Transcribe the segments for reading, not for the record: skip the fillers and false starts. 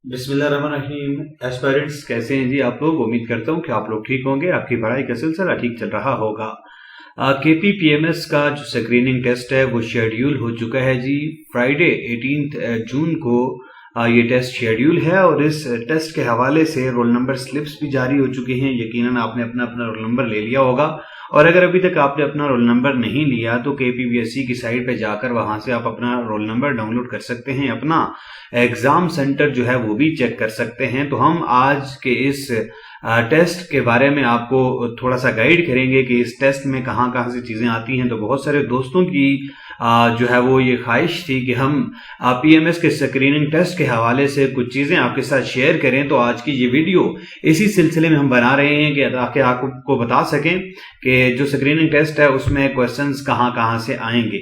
बिस्मिल्लाहिर्रहमानिर्रहीम। एस्पायरेंट्स कैसे हैं जी आप लोग? उम्मीद करता हूँ कि आप लोग ठीक होंगे, आपकी पढ़ाई का सिलसिला ठीक चल रहा होगा। KPPMS का जो स्क्रीनिंग टेस्ट है वो शेड्यूल हो चुका है जी। फ्राइडे 18 जून को ये टेस्ट शेड्यूल है और इस टेस्ट के हवाले से रोल नंबर स्लिप्स भी जारी हो चुके हैं। यकीनन आपने अपना अपना रोल नंबर ले लिया होगा, और अगर अभी तक आपने अपना रोल नंबर नहीं लिया तो KPPSC की साइट पे जाकर वहां से आप अपना रोल नंबर डाउनलोड कर सकते हैं, अपना एग्जाम सेंटर जो है वो भी चेक कर सकते हैं। तो हम आज के इस टेस्ट के बारे में आपको थोड़ा सा गाइड करेंगे कि इस टेस्ट में कहाँ कहाँ से चीजें आती हैं। तो बहुत सारे दोस्तों की जो है वो ये ख्वाहिश थी कि हम PMS के स्क्रीनिंग टेस्ट के हवाले से कुछ चीजें आपके साथ शेयर करें। तो आज की ये वीडियो इसी सिलसिले में हम बना रहे हैं कि ताकि आपको बता सकें कि जो स्क्रीनिंग टेस्ट है उसमें क्वेश्चंस कहाँ कहाँ से आएंगे।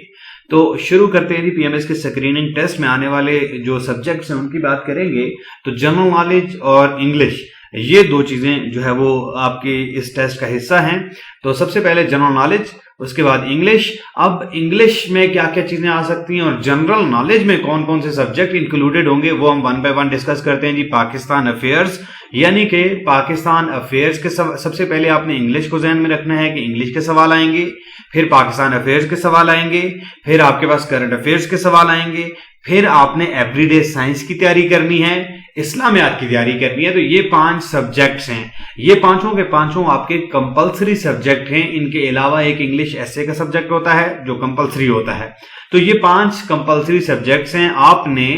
तो शुरू करते हैं जी। PMS के स्क्रीनिंग टेस्ट में आने वाले जो सब्जेक्ट्स हैं उनकी बात करेंगे तो जनरल नॉलेज और इंग्लिश, ये दो चीजें जो है वो आपके इस टेस्ट का हिस्सा हैं। तो सबसे पहले जनरल नॉलेज, उसके बाद इंग्लिश। अब इंग्लिश में क्या क्या चीजें आ सकती हैं और जनरल नॉलेज में कौन कौन से सब्जेक्ट इंक्लूडेड होंगे वो हम वन बाय वन डिस्कस करते हैं जी। पाकिस्तान अफेयर्स, यानी कि पाकिस्तान अफेयर्स के सबसे पहले आपने इंग्लिश को ध्यान में रखना है कि इंग्लिश के सवाल आएंगे, फिर पाकिस्तान अफेयर्स के सवाल आएंगे, फिर आपके पास करंट अफेयर्स के सवाल आएंगे, फिर आपने एवरीडे साइंस की तैयारी करनी है, इस्लामियात की तैयारी करनी है। तो ये 5 सब्जेक्ट्स हैं, ये पांचों के पांचों आपके कंपलसरी सब्जेक्ट हैं। इनके अलावा एक इंग्लिश एसे का सब्जेक्ट होता है जो कंपलसरी होता है। तो ये 5 कंपलसरी सब्जेक्ट्स हैं, आपने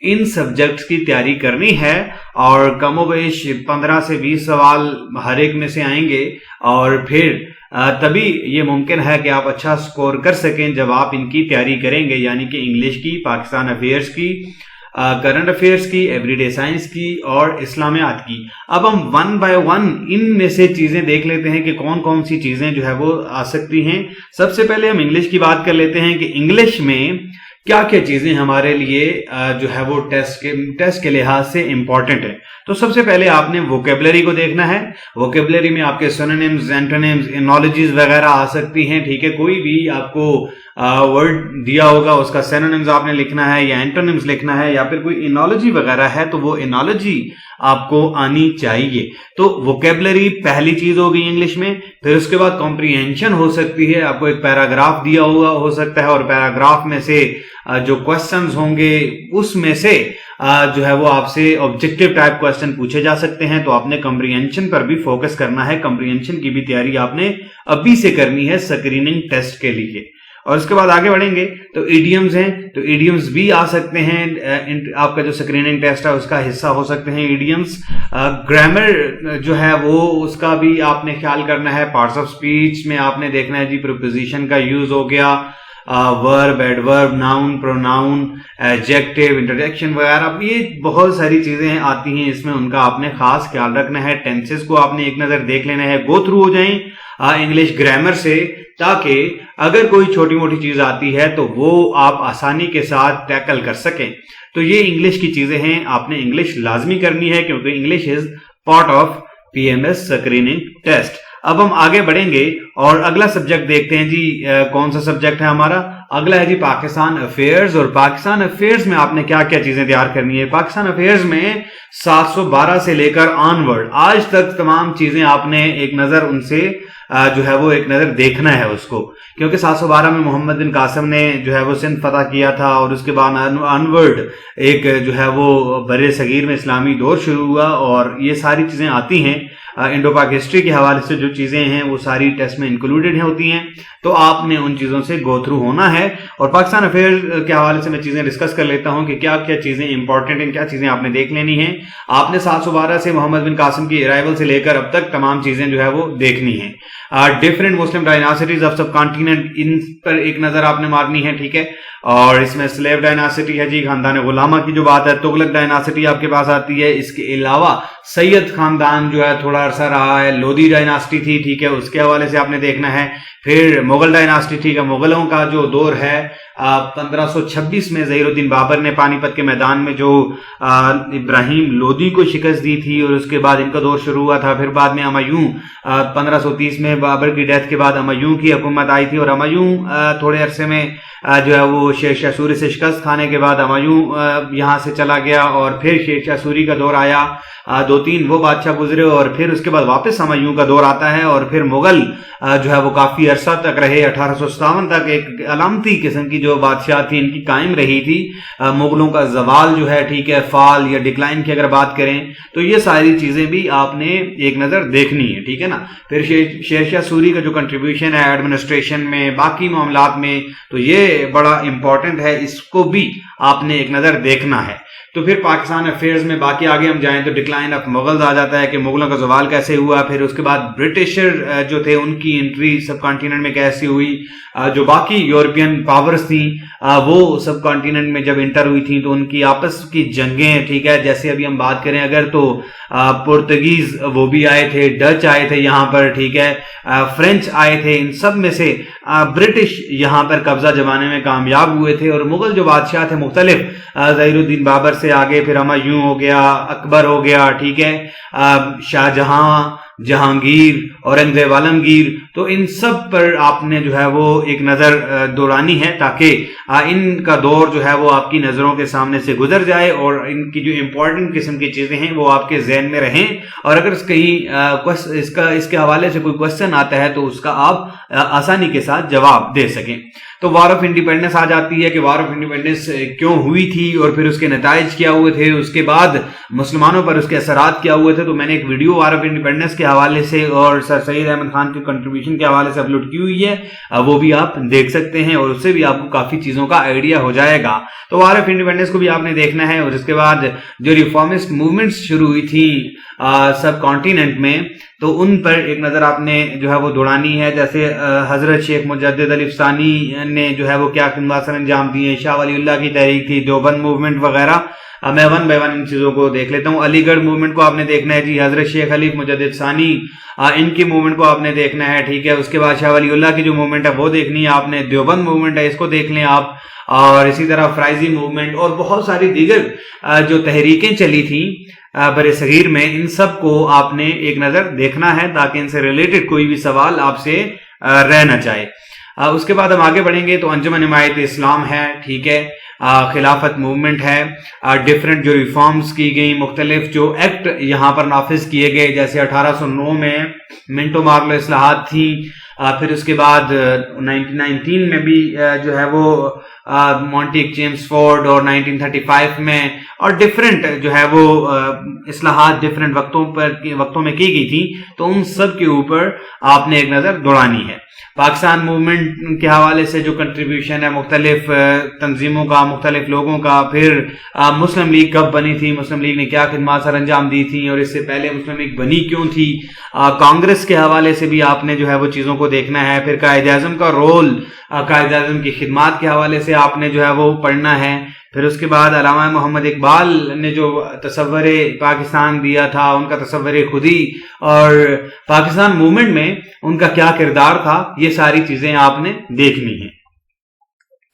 इन सब्जेक्ट्स की तैयारी करनी है और कमोबेश 15 से 20 सवाल हर एक में से आएंगे और फिर तभी ये मुमकिन है कि आप अच्छा स्कोर कर सकें जब आप इनकी तैयारी करेंगे, यानी कि इंग्लिश की, पाकिस्तान अफेयर्स की, करंट अफेयर्स की, एवरीडे साइंस की और इस्लामियात की। अब हम वन बाय वन इनमें से चीजें देख लेते हैं कि कौन कौन सी चीजें जो है वो आ सकती हैं। सबसे पहले हम इंग्लिश की बात कर लेते हैं कि इंग्लिश में क्या क्या चीजें हमारे लिए जो है वो टेस्ट के लिहाज से इंपॉर्टेंट है। तो सबसे पहले आपने वोकेबलरी को देखना है। वोकेबलरी में आपके सिनोनिम्स, एंटोनिम्स, एनोलॉजीज वगैरह आ सकती हैं, ठीक है। कोई भी आपको वर्ड दिया होगा उसका सिनोनिम्स आपने लिखना है या एंटोनिम्स लिखना है, या फिर कोई एनोलॉजी वगैरह है तो वो एनोलॉजी आपको आनी चाहिए। तो वोकेबलरी पहली चीज होगी इंग्लिश में। फिर उसके बाद कॉम्प्रिहेंशन हो सकती है, आपको एक पैराग्राफ दिया हुआ हो सकता है और पैराग्राफ में से जो क्वेश्चंस होंगे उसमें से जो है वो आपसे ऑब्जेक्टिव टाइप क्वेश्चन पूछे जा सकते हैं। तो आपने कॉम्प्रिहेंशन पर भी फोकस करना है, कॉम्प्रिहेंशन की भी तैयारी आपने अभी से करनी है स्क्रीनिंग टेस्ट के लिए। और उसके बाद आगे बढ़ेंगे तो इडियम्स हैं, तो इडियम्स भी आ सकते हैं, आपका जो स्क्रीनिंग टेस्ट है उसका हिस्सा हो सकते हैं इडियम्स। ग्रामर जो है वो उसका भी आपने ख्याल करना है। पार्ट्स ऑफ स्पीच में आपने देखना है जी, प्रीपोजिशन का यूज हो गया, verb, adverb, noun, pronoun, adjective, interjection वगैरह, ये बहुत सारी चीजें आती हैं इसमें, उनका आपने खास ख्याल रखना है। टेंसेस को आपने एक नजर देख लेना है, गो थ्रू हो जाएं इंग्लिश ग्रामर से, ताकि अगर कोई छोटी मोटी चीज आती है तो वो आप आसानी के साथ टैकल कर सकें। तो ये इंग्लिश की चीजें हैं, आपने इंग्लिश लाजमी करनी है क्योंकि English is part of PMS screening test. अब हम आगे बढ़ेंगे और अगला सब्जेक्ट देखते हैं जी। कौन सा सब्जेक्ट है हमारा? अगला है जी पाकिस्तान अफेयर्स। और पाकिस्तान अफेयर्स में आपने क्या क्या चीजें तैयार करनी है। पाकिस्तान अफेयर्स में 712 से लेकर ऑनवर्ड आज तक तमाम चीजें आपने एक नजर उनसे जो है वो एक नजर देखना है उसको, क्योंकि 712 में मोहम्मद बिन कासिम ने जो है वो सिंध फतह किया था और उसके बाद अनवर्ड एक जो है वो बरे सगीर में इस्लामी दौर शुरू हुआ, और ये सारी चीजें आती हैं इंडो पाक हिस्ट्री के हवाले से। जो चीजें हैं वो सारी टेस्ट में इंक्लूडेड होती हैं, तो आपने उन चीजों से गो थ्रू होना है। और पाकिस्तान अफेयर के हवाले से मैं चीजें डिस्कस कर लेता हूं कि क्या क्या चीजें इंपॉर्टेंट हैं, क्या चीजें आपने देख लेनी है। आपने 712 से मोहम्मद बिन कासिम की अराइवल से लेकर अब तक तमाम चीजें जो है वो देखनी है। डिफरेंट मुस्लिम डायनासिटीज ऑफ सब कॉन्टिनेंट, इन पर एक नजर आपने मारनी है, ठीक है। और इसमें स्लेव डायनासिटी है जी, खानदान गुलामा की जो बात है, तुगलक डायनासिटी आपके पास आती है। इसके अलावा सैयद खानदान जो है थोड़ा بڑا عرصہ رہا ہے. لودھی ڈائناسٹی تھی, ٹھیک ہے, اس کے حوالے سے آپ نے دیکھنا ہے. پھر مغل ڈائناسٹی, ٹھیک ہے, مغلوں کا جو دور ہے 1526 میں ظہیر الدین بابر نے پانی پت کے میدان میں جو ابراہیم لودھی کو شکست دی تھی, اور اس کے بعد ان کا دور شروع ہوا تھا. پھر بعد میں ہمایوں 1530 میں بابر کی ڈیتھ کے بعد ہمایوں کی حکومت آئی تھی, اور ہمایوں تھوڑے عرصے میں جو ہے وہ شیر شاہ سوری سے شکست کھانے کے بعد ہمایوں یہاں سے چلا گیا, اور پھر شیر شاہ سوری کا دور آیا, 2-3 وہ بادشاہ گزرے, اور پھر اس کے بعد واپس ہمایوں کا دور آتا ہے. اور پھر مغل جو ہے وہ کافی عرصہ تک رہے, 1857 تک ایک علامتی قسم کی جو بادشاہ تھی ان کی قائم رہی تھی. مغلوں کا زوال جو ہے, ٹھیک ہے, فال یا ڈکلائن کی اگر بات کریں تو یہ ساری چیزیں بھی آپ نے ایک نظر دیکھنی ہے, ٹھیک ہے نا. پھر شیر شاہ سوری کا جو کنٹریبیوشن ہے ایڈمنسٹریشن میں, باقی معاملات میں, تو یہ بڑا امپورٹنٹ ہے, اس کو بھی آپ نے ایک نظر دیکھنا ہے. تو پھر پاکستان افیئرز میں باقی آگے ہم جائیں تو ڈکلائن آف مغلز آ جاتا ہے کہ مغلوں کا زوال کیسے ہوا. پھر اس کے بعد برٹشر جو تھے ان کی انٹری سب کانٹیننٹ میں کیسی ہوئی, جو باقی یورپین پاورز تھیں وہ سب کانٹیننٹ میں جب انٹر ہوئی تھیں تو ان کی آپس کی جنگیں, ٹھیک ہے, جیسے ابھی ہم بات کریں اگر تو پرتگیز وہ بھی آئے تھے, ڈچ آئے تھے یہاں پر, ٹھیک ہے, فرینچ آئے تھے, ان سب میں سے برٹش یہاں پر قبضہ جمانے میں کامیاب ہوئے تھے. اور مغل جو بادشاہ تھے مختلف, ظہیر الدین بابر سے آگے پھر ہمایوں ہو گیا, اکبر ہو گیا, ٹھیک ہے, شاہ جہاں, جہانگیر, اورنگزیب عالمگیر, تو ان سب پر آپ نے جو ہے وہ ایک نظر دورانی ہے تاکہ ان کا دور جو ہے وہ آپ کی نظروں کے سامنے سے گزر جائے اور ان کی جو امپورٹنٹ قسم کی چیزیں ہیں وہ آپ کے ذہن میں رہیں, اور اگر کہیں اس کے حوالے سے کوئی کوشچن آتا ہے تو اس کا آپ آسانی کے ساتھ جواب دے سکیں. تو وار آف انڈیپینڈنس آ جاتی ہے کہ وار آف انڈیپینڈنس کیوں ہوئی تھی اور پھر اس کے نتائج کیا ہوئے تھے, اس کے بعد مسلمانوں پر اس کے اثرات کیا ہوئے تھے. تو میں نے ایک ویڈیو وار آف انڈیپینڈنس کے حوالے سے اور سر سید احمد خان کے کنٹریبیوشن کے حوالے سے اپلوڈ کی ہوئی ہے, وہ بھی آپ دیکھ سکتے ہیں, اور اس سے بھی آپ کو کافی چیزوں کا آئیڈیا ہو جائے گا. تو وار آف انڈیپینڈنس کو بھی آپ نے دیکھنا ہے. اور اس کے بعد جو ریفارمسٹ موومنٹس شروع ہوئی تھی سب کانٹیننٹ میں, تو ان پر ایک نظر آپ نے جو ہے وہ دوڑانی ہے. جیسے حضرت شیخ مجدد الف ثانی نے جو ہے وہ کیا خدمات سر انجام دیے, شاہ ولی اللہ کی تحریک تھی, دیوبند موومنٹ وغیرہ. میں ون بائی ون ان چیزوں کو دیکھ لیتا ہوں. علی گڑھ موومنٹ کو آپ نے دیکھنا ہے جی, حضرت شیخ خلیف مجدد ثانی ان کی موومنٹ کو آپ نے دیکھنا ہے, ٹھیک ہے. اس کے بعد شاہ ولی اللہ کی جو موومنٹ ہے وہ دیکھنی ہے آپ نے, دیوبند موومنٹ ہے اس کو دیکھ لیں آپ, اور اسی طرح فرائضی موومنٹ اور بہت ساری دیگر جو تحریکیں چلی تھیں بر صغیر میں, ان سب کو آپ نے ایک نظر دیکھنا ہے تاکہ ان سے ریلیٹڈ کوئی بھی سوال آپ سے رہ نہ جائے. اس کے بعد ہم آگے بڑھیں گے تو انجمن حمایت اسلام ہے, ٹھیک ہے, خلافت موومنٹ ہے, ڈفرنٹ جو ریفارمز کی گئی, مختلف جو ایکٹ یہاں پر نافذ کیے گئے, جیسے 1809 میں منٹو مارلو اصلاحات تھیں, پھر اس کے بعد 1919 میں بھی جو ہے وہ مونٹیک جیمز فورڈ, اور 1935 میں, اور ڈفرنٹ جو ہے وہ اصلاحات ڈفرنٹ وقتوں میں کی گئی تھی. تو ان سب کے اوپر آپ نے ایک نظر دوڑانی ہے. پاکستان موومنٹ کے حوالے سے جو کنٹریبیوشن ہے مختلف تنظیموں کا, مختلف لوگوں کا, پھر مسلم لیگ کب بنی تھی, مسلم لیگ نے کیا خدمات سر انجام دی تھی, اور اس سے پہلے مسلم لیگ بنی کیوں تھی, کانگریس کے حوالے سے بھی آپ نے جو ہے وہ چیزوں کو دیکھنا ہے. پھر قائد اعظم کا رول, قائد اعظم کی خدمات کے حوالے سے آپ نے جو ہے وہ پڑھنا ہے. پھر اس کے بعد علامہ محمد اقبال نے جو تصور پاکستان دیا تھا, ان کا تصور خودی اور پاکستان موومنٹ میں ان کا کیا کردار تھا, یہ ساری چیزیں آپ نے دیکھنی ہیں.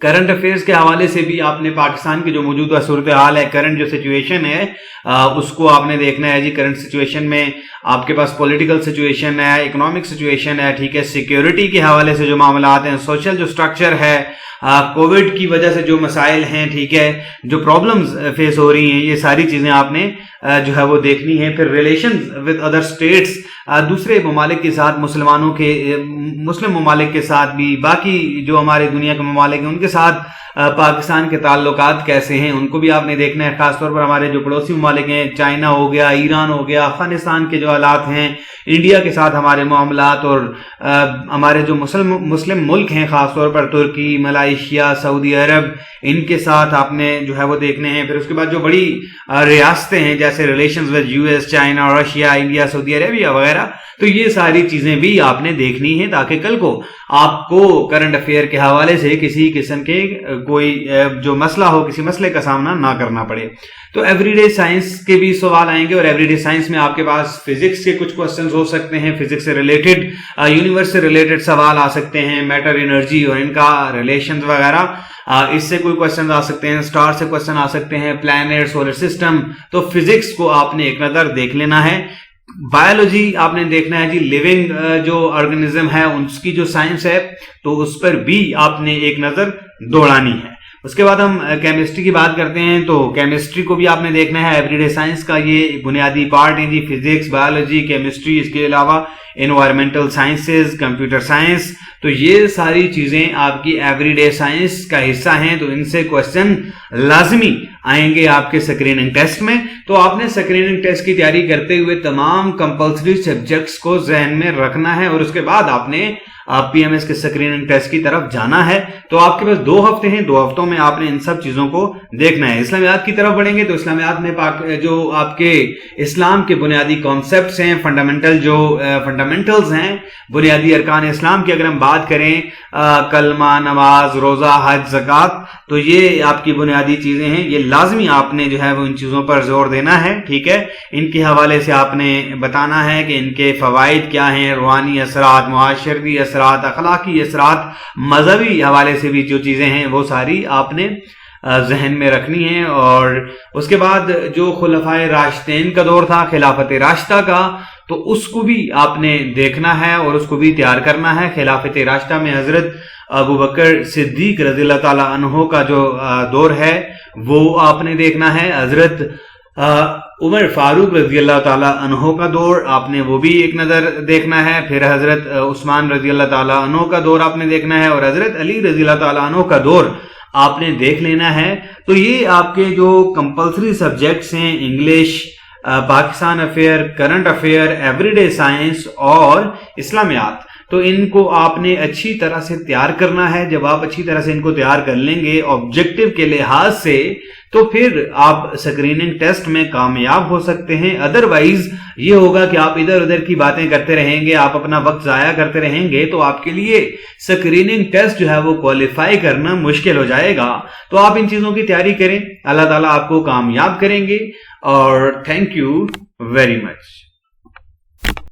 کرنٹ افیئرز کے حوالے سے بھی آپ نے پاکستان کی جو موجودہ صورتحال ہے, کرنٹ جو سچویشن ہے اس کو آپ نے دیکھنا ہے جی. کرنٹ سچویشن میں آپ کے پاس پولیٹیکل سچویشن ہے, اکنامک سچویشن ہے, ٹھیک ہے, سیکیورٹی کے حوالے سے جو معاملات ہیں, سوشل جو سٹرکچر ہے, کووڈ کی وجہ سے جو مسائل ہیں, ٹھیک ہے, جو پرابلمز فیس ہو رہی ہیں, یہ ساری چیزیں آپ نے جو ہے وہ دیکھنی ہے. پھر ریلیشنز ود ادر اسٹیٹس, دوسرے ممالک کے ساتھ, مسلم ممالک کے ساتھ بھی, باقی جو ہمارے دنیا کے ممالک ہیں ان کے ساتھ پاکستان کے تعلقات کیسے ہیں, ان کو بھی آپ نے دیکھنا ہے. خاص طور پر ہمارے جو پڑوسی ممالک ہیں, چائنا ہو گیا, ایران ہو گیا, افغانستان کے جو حالات ہیں, انڈیا کے ساتھ ہمارے معاملات, اور ہمارے جو مسلم ملک ہیں خاص طور پر ترکی, ملائیشیا, سعودی عرب, ان کے ساتھ آپ نے جو ہے وہ دیکھنے ہیں. پھر اس کے بعد جو بڑی ریاستیں ہیں جیسے relations with U S, China, Russia, India, Saudi Arabia وغیرہ, تو یہ ساری چیزیں بھی آپ نے دیکھنی ہیں تاکہ کل کو آپ کو کرنٹ افیئر کے حوالے سے کسی قسم کے کوئی جو مسئلہ ہو, کسی مسئلے کا سامنا نہ کرنا پڑے. तो एवरीडे साइंस के भी सवाल आएंगे, और एवरीडे साइंस में आपके पास फिजिक्स के कुछ क्वेश्चंस हो सकते हैं, फिजिक्स से रिलेटेड, यूनिवर्स से रिलेटेड सवाल आ सकते हैं, मैटर, एनर्जी और इनका रिलेशंस वगैरह, इससे कोई क्वेश्चन आ सकते हैं, स्टार से क्वेश्चन आ सकते हैं, प्लैनेट, सोलर सिस्टम। तो फिजिक्स को आपने एक नजर देख लेना है। बायोलॉजी आपने देखना है जी, लिविंग जो ऑर्गेनिज्म है उसकी जो साइंस है तो उस पर भी आपने एक नजर दौड़ानी है। उसके बाद हम केमिस्ट्री की बात करते हैं, तो केमिस्ट्री को भी आपने देखना है। एवरीडे साइंस का ये बुनियादी पार्ट है जी, फिजिक्स, बायोलॉजी, केमिस्ट्री, इसके अलावा एनवायरमेंटल साइंसेज, कंप्यूटर साइंस, तो ये सारी चीजें आपकी एवरीडे साइंस का हिस्सा हैं। तो इनसे क्वेश्चन लाजमी आएंगे आपके स्क्रीनिंग टेस्ट में। तो आपने स्क्रीनिंग टेस्ट की तैयारी करते हुए तमाम कंपल्सरी सब्जेक्ट्स को जहन में रखना है, और उसके बाद आपने पीएमएस के स्क्रीनिंग टेस्ट की तरफ जाना है। तो आपके पास 2 हफ्ते हैं, 2 हफ्तों में आपने इन सब चीजों को देखना है। इस्लामियात की तरफ बढ़ेंगे तो इस्लामियात में जो आपके इस्लाम के बुनियादी कॉन्सेप्ट्स हैं, फंडामेंटल्स हैं, बुनियादी अरकान इस्लाम की अगर हम बात करें, कलमा, नमाज, रोजा, हज, ज़कात, तो ये आपकी बुनियादी चीजें हैं। ये लाजमी आपने जो है वो इन चीजों पर जोर देना है, ठीक है। इनके हवाले से आपने बताना है कि इनके फवाइद क्या हैं, रूहानी असरात, मुआशरती असरात, अखलाकी असरात, मजहबी हवाले से भी जो चीजें हैं वो सारी आपने जहन में रखनी है। और उसके बाद जो खुलफाए राशिदीन का दौर था, खिलाफत राशिदा का, तो उसको भी आपने देखना है और उसको भी तैयार करना है। खिलाफत राशिदा में हजरत अबू बकर सिद्दीक रज़ियल्लाहु ताला अन्हु का जो दौर है वो आपने देखना है। हजरत उमर फारूक रज़ियल्लाहु ताला अन्हु का दौर आपने वो भी एक नजर देखना है। फिर हजरत उस्मान रज़ियल्लाहु ताला अन्हु का दौर आपने देखना है, और हजरत अली रज़ियल्लाहु ताला अन्हु का दौर आपने देख लेना है। तो ये आपके जो कंपल्सरी सब्जेक्ट्स हैं, English, Pakistan affair, current affair, everyday science और इस्लामियात, तो इनको आपने अच्छी तरह से तैयार करना है। जब आप अच्छी तरह से इनको तैयार कर लेंगे ऑब्जेक्टिव के लिहाज से, तो फिर आप स्क्रीनिंग टेस्ट में कामयाब हो सकते हैं। अदरवाइज ये होगा कि आप इधर उधर की बातें करते रहेंगे, आप अपना वक्त जाया करते रहेंगे, तो आपके लिए स्क्रीनिंग टेस्ट जो है वो क्वालिफाई करना मुश्किल हो जाएगा। तो आप इन चीजों की तैयारी करें, अल्लाह ताला आपको कामयाब करेंगे। और थैंक यू वेरी मच।